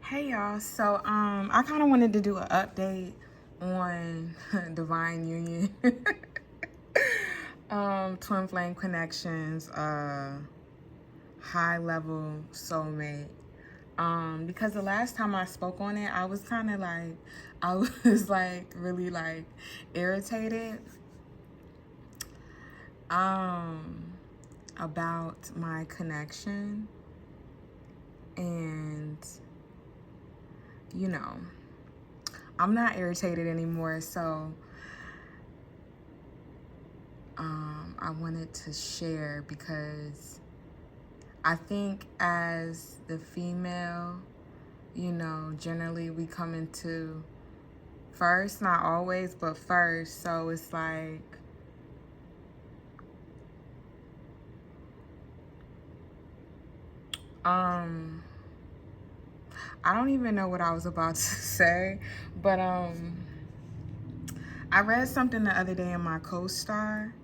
Hey y'all, so I kind of wanted to do an update on Divine Union, Twin Flame Connections, High Level Soulmate. Because the last time I spoke on it, I was kind of like, I was like really like irritated, um, about my connection, and you know, I'm not irritated anymore, so I wanted to share because I think as the female, generally we come into first, not always, but first. So it's like, I don't even know what I was about to say, but I read something the other day in my co-star.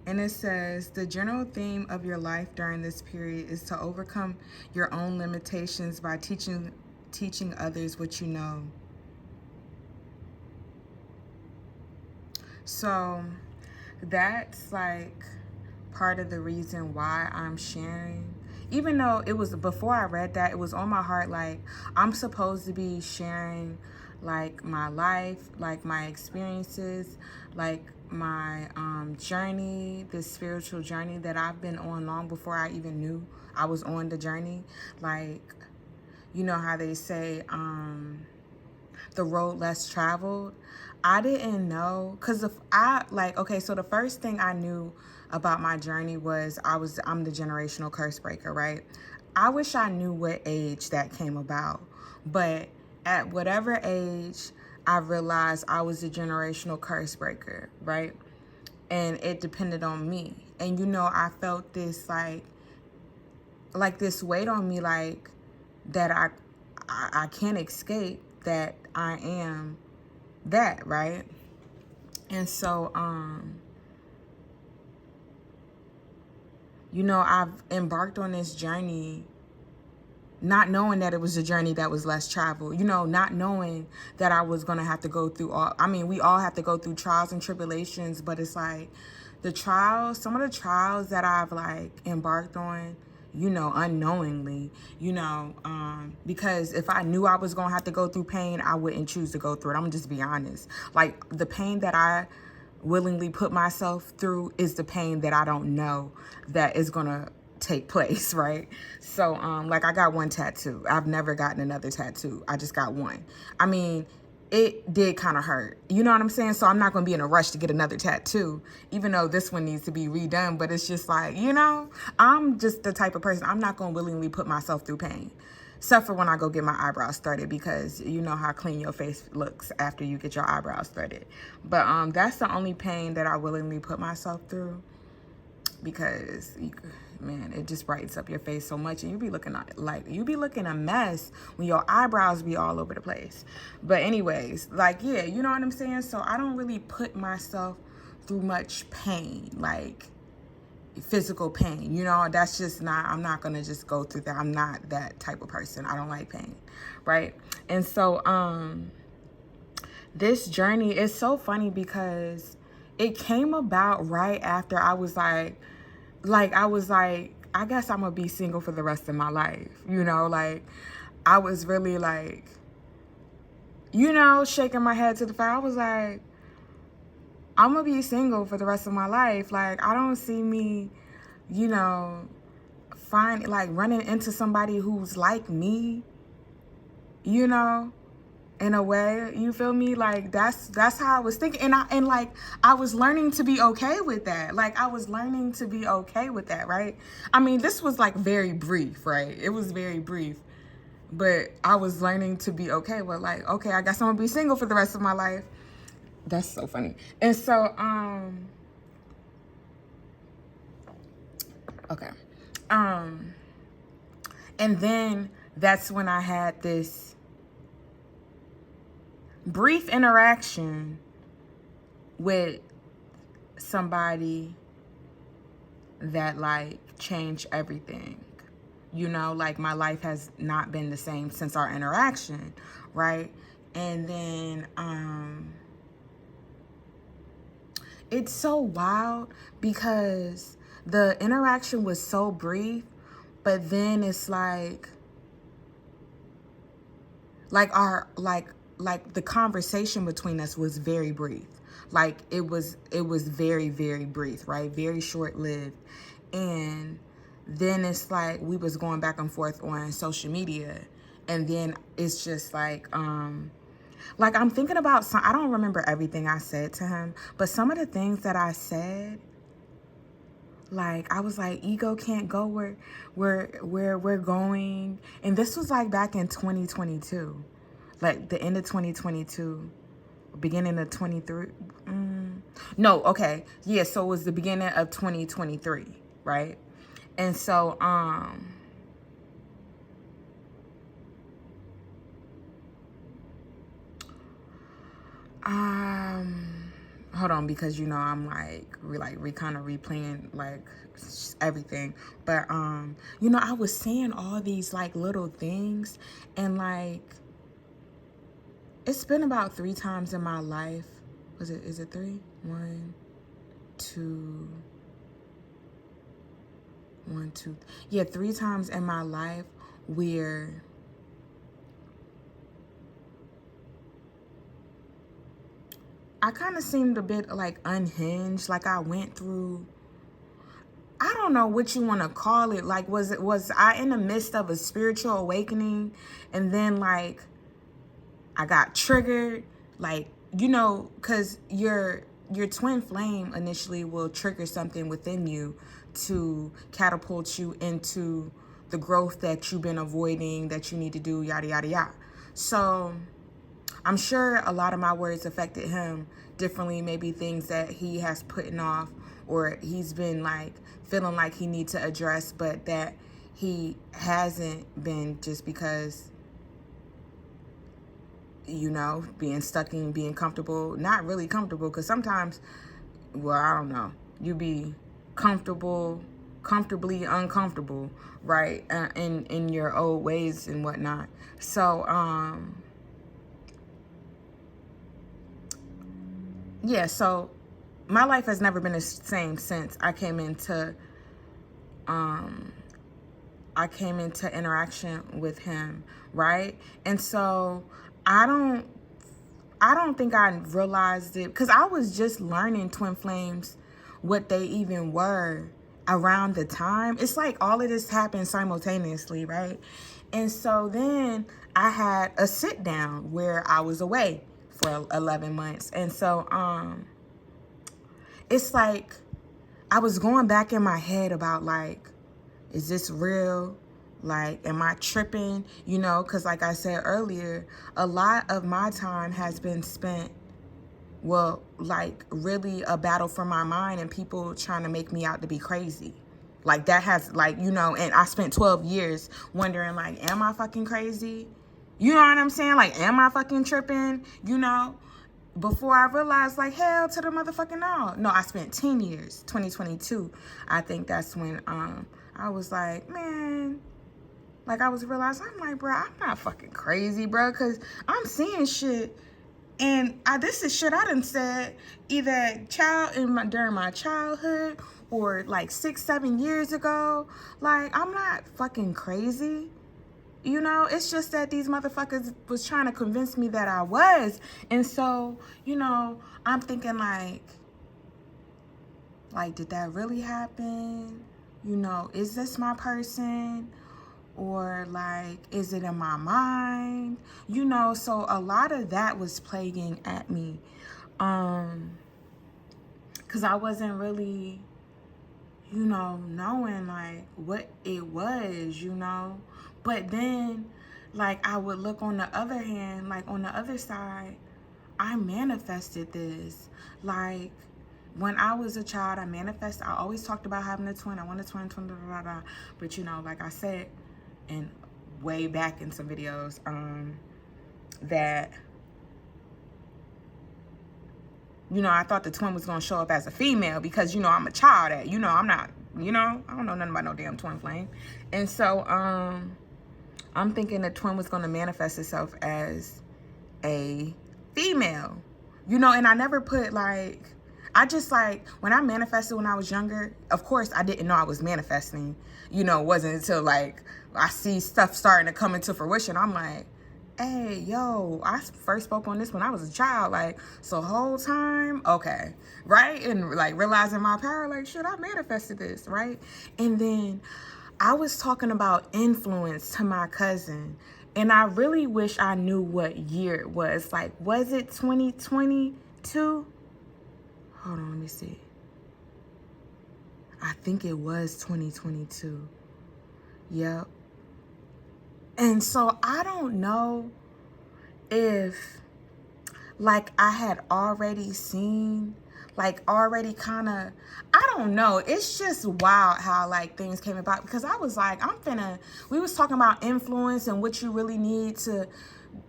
And it says, the general theme of your life during this period is to overcome your own limitations by teaching others what you know. So that's like part of the reason why I'm sharing. Even though it was before I read that, it was on my heart, like I'm supposed to be sharing like my life, like my experiences, like my journey, this spiritual journey that I've been on long before I even knew I was on the journey. Like, you know how they say the road less traveled. I didn't know, because if I like, okay, so the first thing I knew about my journey was I'm the generational curse breaker, right? I wish I knew what age that came about, but at whatever age I realized I was a generational curse breaker, right? And it depended on me. And I felt this like this weight on me, like that I can't escape that I am that, right? And so I've embarked on this journey not knowing that it was a journey that was less traveled, not knowing that I was going to have to go through we all have to go through trials and tribulations, but it's like some of the trials that I've like embarked on, unknowingly, because if I knew I was going to have to go through pain, I wouldn't choose to go through it. I'm gonna just be honest. Like, the pain that I willingly put myself through is the pain that I don't know that is going to take place, right? So like, I got one tattoo. I've never gotten another tattoo. I just got one. I mean, it did kind of hurt, you know what I'm saying? So I'm not going to be in a rush to get another tattoo, even though this one needs to be redone. But it's just like, I'm just the type of person, I'm not going to willingly put myself through pain, except for when I go get my eyebrows threaded, because you know how clean your face looks after you get your eyebrows threaded. But that's the only pain that I willingly put myself through, because man, it just brightens up your face so much, and you be looking a mess when your eyebrows be all over the place. But anyways, like, yeah, you know what I'm saying? So I don't really put myself through much pain, like physical pain, that's just not, I'm not gonna just go through that. I'm not that type of person. I don't like pain, right? And so this journey is so funny because it came about right after I was like I guess I'm gonna be single for the rest of my life, like I was really like, shaking my head to the fire. I was like, I'm gonna be single for the rest of my life. Like, I don't see me, running into somebody who's like me, in a way, you feel me? Like, that's how I was thinking. And like, I was learning to be okay with that. Like, I was learning to be okay with that, right? I mean, this was like very brief, right? It was very brief. But I was learning to be okay with, like, okay, I guess I'm gonna be single for the rest of my life. That's so funny. And so okay. And then that's when I had this brief interaction with somebody that like changed everything. You know, like my life has not been the same since our interaction, right? And then it's so wild because the interaction was so brief, but then it's like our like the conversation between us was very brief. Like it was very, very brief, right? Very short-lived. And then it's like we was going back and forth on social media, and then it's just like I'm thinking about some, I don't remember everything I said to him, but some of the things that I said, like I was like, ego can't go where we're going. And this was like back in 2022, like the end of 2022, beginning of 23. No, okay, yeah, so it was the beginning of 2023, right? And so hold on, because you know I'm like kind of replaying like everything, but you know, I was saying all these like little things, and like it's been about 3 times in my life. Is it 3? 1, 2, 1, 2. Yeah, 3 times in my life where I kind of seemed a bit like unhinged. Like I went through, I don't know what you want to call it. Like, was I in the midst of a spiritual awakening, and then like I got triggered, like, you know, because your twin flame initially will trigger something within you to catapult you into the growth that you've been avoiding, that you need to do, yada yada yada. So I'm sure a lot of my words affected him differently, maybe things that he has putting off or he's been like feeling like he needs to address, but that he hasn't been, just because, you know, being stuck in being comfortable, not really comfortable, because sometimes, well, I don't know, you be comfortably uncomfortable, right, in your old ways and whatnot. So yeah, so my life has never been the same since I came into interaction with him, right? And so I don't think I realized it, because I was just learning twin flames, what they even were around the time. It's like all of this happened simultaneously, right? And so then I had a sit down where I was away for 11 months. And so it's like I was going back in my head about like, is this real? Like, am I tripping? You know, because like I said earlier, a lot of my time has been spent, well, like really a battle for my mind and people trying to make me out to be crazy. Like that has, like, you know, and I spent 12 years wondering like, am I fucking crazy? You know what I'm saying? Like, am I fucking tripping? You know? Before I realized, like, hell to the motherfucking no. No, I spent 10 years, 2022. I think that's when I was like, man, like I was realizing, I'm like, bro, I'm not fucking crazy, bro, because I'm seeing shit. And this is shit I done said either during my childhood or like 6, 7 years ago. Like, I'm not fucking crazy. You know, it's just that these motherfuckers was trying to convince me that I was. And so, you know, I'm thinking like, did that really happen? You know, is this my person? Or like, is it in my mind? You know, so a lot of that was plaguing at me. Cause I wasn't really, you know, knowing like what it was, you know. But then, like, I would look on the other hand, like on the other side, I manifested this. Like, when I was a child, I always talked about having a twin. I want a twin, da, da, da. But, you know, like I said, and way back in some videos, that, you know, I thought the twin was going to show up as a female because, you know, I'm a child. You know, I'm not you know, I don't know nothing about no damn twin flame. And so I'm thinking the twin was going to manifest itself as a female, you know. And I never put like, I just like, when I manifested when I was younger, of course I didn't know I was manifesting, you know. It wasn't until like I see stuff starting to come into fruition, I'm like, hey, yo, I first spoke on this when I was a child, like, so whole time, okay, right? And like realizing my power, like, shit, I manifested this, right? And then I was talking about influence to my cousin, and I really wish I knew what year it was. Like, was it 2022? Hold on, let me see. I think it was 2022. Yep. And so I don't know if like I had already seen, like already kind of, I don't know. It's just wild how like things came about, because I was like, we was talking about influence and what you really need to,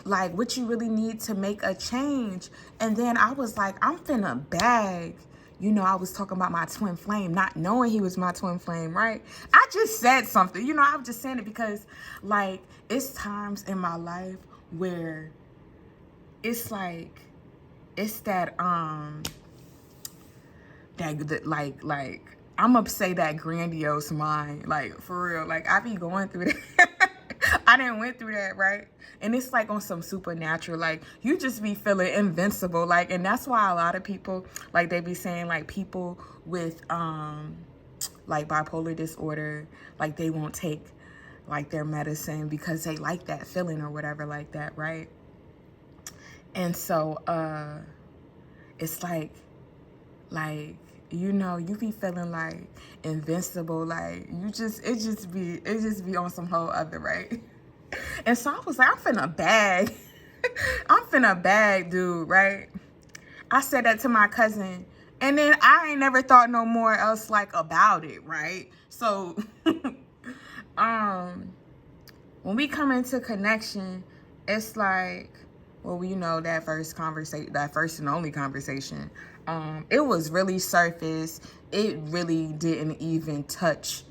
like what you really need to make a change. And then I was like, I'm finna bag. You know, I was talking about my twin flame, not knowing he was my twin flame, right? I just said something, you know, I'm just saying it because like it's times in my life where it's like, it's that like I'm gonna say that grandiose mind, like for real. Like I be going through that. I didn't went through that, right? And it's like on some supernatural, like you just be feeling invincible, like. And that's why a lot of people, like they be saying like people with like bipolar disorder, like they won't take like their medicine because they like that feeling or whatever like that, right? And so it's like you know, you be feeling like invincible, like it just be on some whole other, right? And so I was like, I'm finna bag. I'm finna bag, dude, right? I said that to my cousin, and then I ain't never thought no more else like about it, right? So when we come into connection, it's like, well, you know, that first and only conversation, it was really surface. It really didn't even touch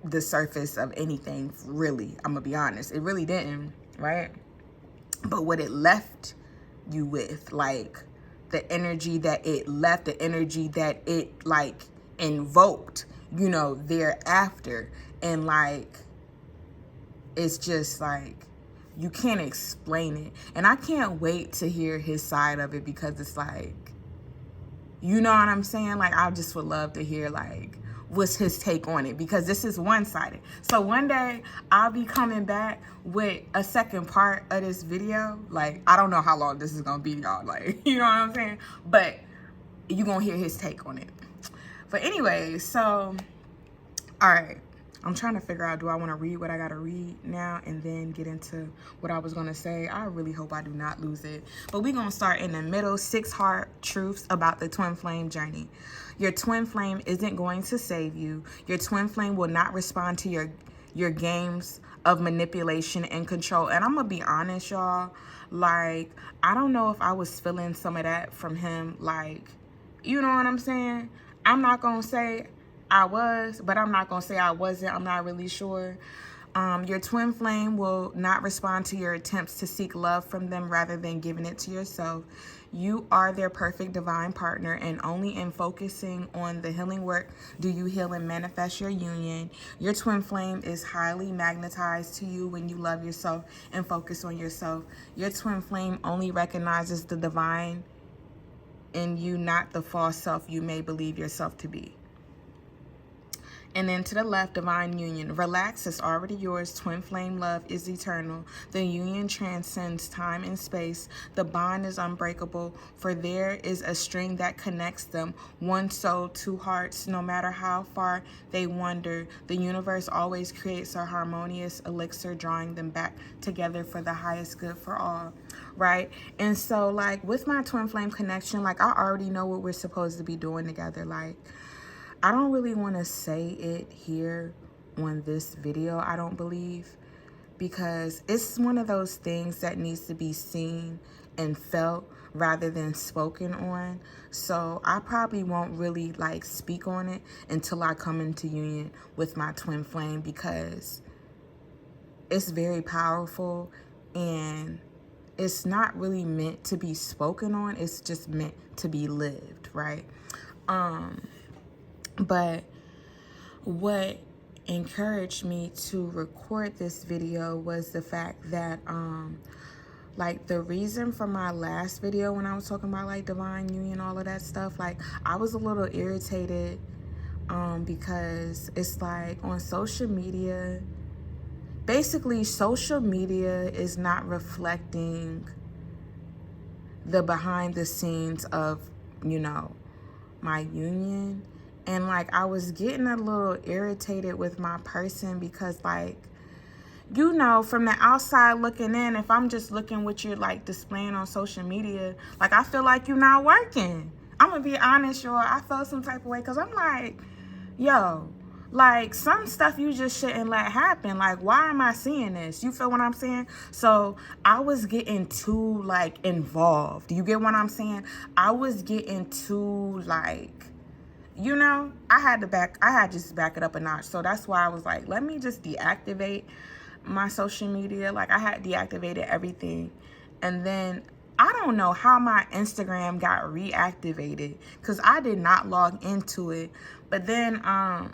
the surface of anything, really. I'm gonna be honest, it really didn't, right? But what it left you with, like the energy that it left, the energy that it like invoked, you know, thereafter, and like it's just like you can't explain it. And I can't wait to hear his side of it, because it's like, you know what I'm saying? Like I just would love to hear like what's his take on it, because this is one-sided. So one day I'll be coming back with a second part of this video. Like I don't know how long this is gonna be, y'all, like, you know what I'm saying? But you're gonna hear his take on it. But anyway, so all right, I'm trying to figure out, do I want to read what I got to read now and then get into what I was going to say? I really hope I do not lose it. But we're going to start in the middle. 6 hard truths about the twin flame journey. Your twin flame isn't going to save you. Your twin flame will not respond to your games of manipulation and control. And I'm going to be honest, y'all. Like, I don't know if I was feeling some of that from him. Like, you know what I'm saying? I'm not going to say I was, but I'm not going to say I wasn't. I'm not really sure. Your twin flame will not respond to your attempts to seek love from them rather than giving it to yourself. You are their perfect divine partner, and only in focusing on the healing work do you heal and manifest your union. Your twin flame is highly magnetized to you when you love yourself and focus on yourself. Your twin flame only recognizes the divine in you, not the false self you may believe yourself to be. And then to the left, divine union. Relax, it's already yours. Twin flame love is eternal. The union transcends time and space. The bond is unbreakable, for there is a string that connects them. One soul, two hearts. No matter how far they wander, the universe always creates a harmonious elixir, drawing them back together for the highest good for all. Right? And so, like, with my twin flame connection, like, I already know what we're supposed to be doing together. Like, I don't really want to say it here on this video, I don't believe, because it's one of those things that needs to be seen and felt rather than spoken on. So I probably won't really like speak on it until I come into union with my twin flame, because it's very powerful and it's not really meant to be spoken on. It's just meant to be lived, right? But what encouraged me to record this video was the fact that like the reason for my last video when I was talking about like divine union, all of that stuff, like I was a little irritated because it's like on social media, basically social media is not reflecting the behind the scenes of, you know, my union. And like I was getting a little irritated with my person because, like, you know, from the outside looking in, if I'm just looking what you're like displaying on social media, like I feel like you're not working. I'm gonna be honest, y'all. I felt some type of way because I'm like, yo, like some stuff you just shouldn't let happen. Like, why am I seeing this? You feel what I'm saying? So I was getting too like involved. You get what I'm saying? I was getting too like, you know, I had just back it up a notch. So that's why I was like, let me just deactivate my social media. Like I had deactivated everything, and then I don't know how my Instagram got reactivated because I did not log into it. But then I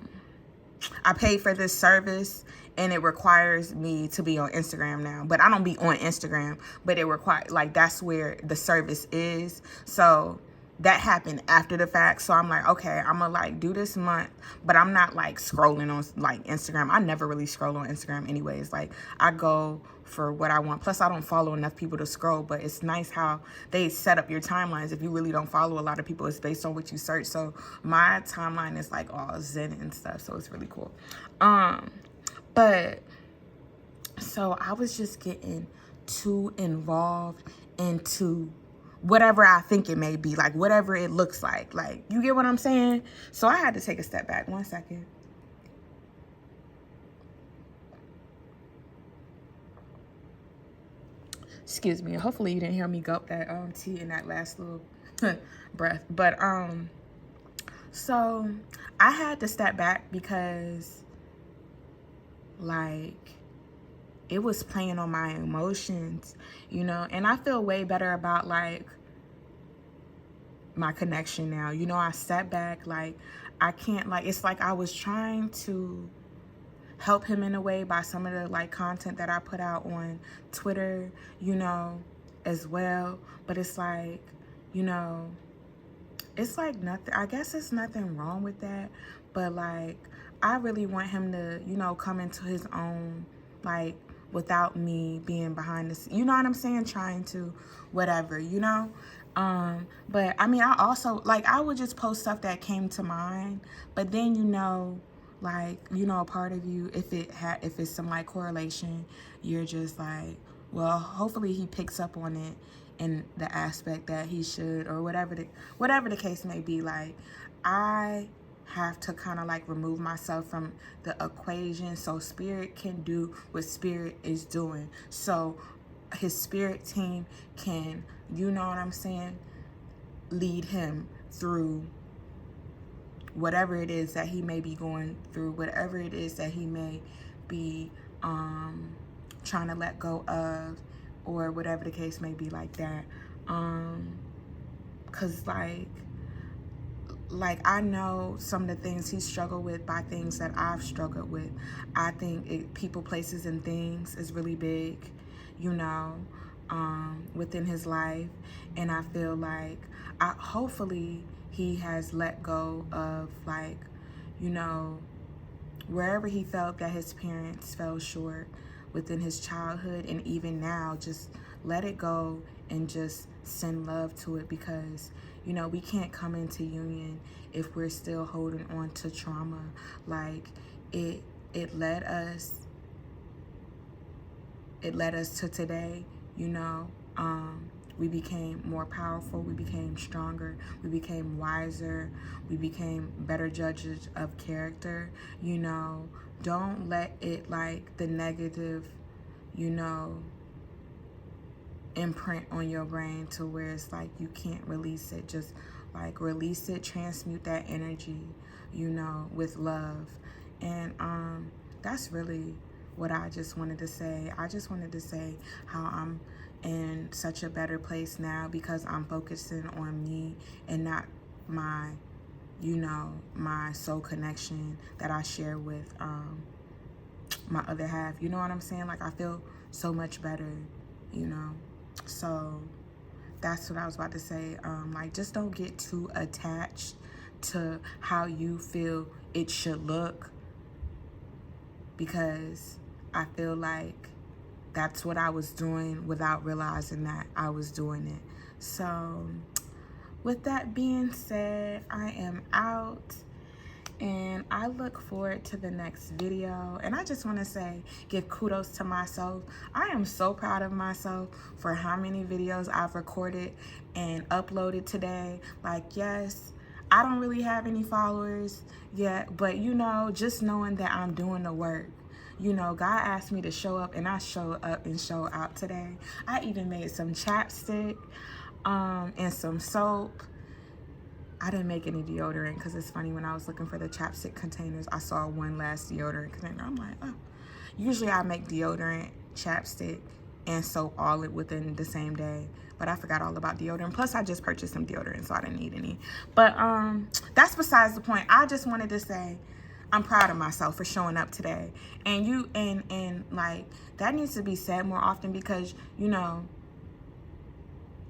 paid for this service and it requires me to be on Instagram now. But I don't be on Instagram, but it requires, like, that's where the service is. So that happened after the fact. So I'm like, okay, I'm gonna like do this month, but I'm not like scrolling on like Instagram. I never really scroll on Instagram anyways. Like I go for what I want. Plus I don't follow enough people to scroll, but it's nice how they set up your timelines. If you really don't follow a lot of people, it's based on what you search. So my timeline is like all Zen and stuff. So it's really cool. But so I was just getting too involved into whatever I think it may be, like whatever it looks like you get what I'm saying? So I had to take a step back. 1 second. Excuse me. Hopefully you didn't hear me gulp that tea in that last little breath. But so I had to step back because like it was playing on my emotions, you know, and I feel way better about like my connection now. You know, I sat back, like I can't, like, it's like I was trying to help him in a way by some of the like content that I put out on Twitter, you know, as well. But it's like, you know, it's like nothing, I guess it's nothing wrong with that, but like I really want him to, you know, come into his own, like without me being behind the scenes, you know what I'm saying, trying to whatever, you know. But I mean, I also like, I would just post stuff that came to mind, but then, you know, like, you know, a part of you, if it's some like correlation, you're just like, well, hopefully he picks up on it in the aspect that he should, or whatever the case may be. Like I have to kind of like remove myself from the equation so spirit can do what spirit is doing, so his spirit team can, you know what I'm saying, lead him through whatever it is that he may be going through, whatever it is that he may be trying to let go of, or whatever the case may be, like that. Cause like I know some of the things he struggled with by things that I've struggled with. I think people, places, and things is really big, you know, within his life. And I feel like hopefully he has let go of, like, you know, wherever he felt that his parents fell short within his childhood, and even now, just let it go and just send love to it, because, you know, we can't come into union if we're still holding on to trauma. Like it led us to today, you know. We became more powerful, we became stronger, we became wiser, we became better judges of character, you know. Don't let it, like, the negative, you know, imprint on your brain to where it's like you can't release it. Just like release it, transmute that energy, you know, with love. And that's really what I just wanted to say. I just wanted to say how I'm in such a better place now because I'm focusing on me and not my, you know, my soul connection that I share with my other half. You know what I'm saying? Like, I feel so much better, you know? So that's what I was about to say. Like, just don't get too attached to how you feel it should look, because I feel like that's what I was doing without realizing that I was doing it. So with that being said, I am out. And I look forward to the next video. And I just want to say, give kudos to myself. I am so proud of myself for how many videos I've recorded and uploaded today. Like, yes, I don't really have any followers yet, but you know, just knowing that I'm doing the work. You know, God asked me to show up, and I show up and show out today. I even made some chapstick and some soap. I didn't make any deodorant because it's funny, when I was looking for the chapstick containers, I saw one last deodorant container. I'm like, oh. Usually I make deodorant, chapstick, and soap all within the same day. But I forgot all about deodorant. Plus, I just purchased some deodorant, so I didn't need any. But that's besides the point. I just wanted to say I'm proud of myself for showing up today. And like, that needs to be said more often because, you know,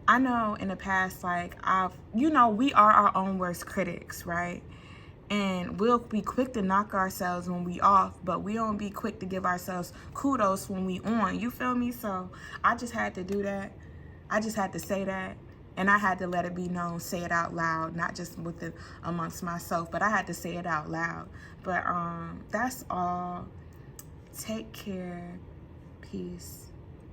I know in the past, like, you know, we are our own worst critics, right? And we'll be quick to knock ourselves when we off, but we don't be quick to give ourselves kudos when we on. You feel me? So I just had to do that. I just had to say that. And I had to let it be known, say it out loud, not just amongst myself, but I had to say it out loud. But that's all. Take care. Peace.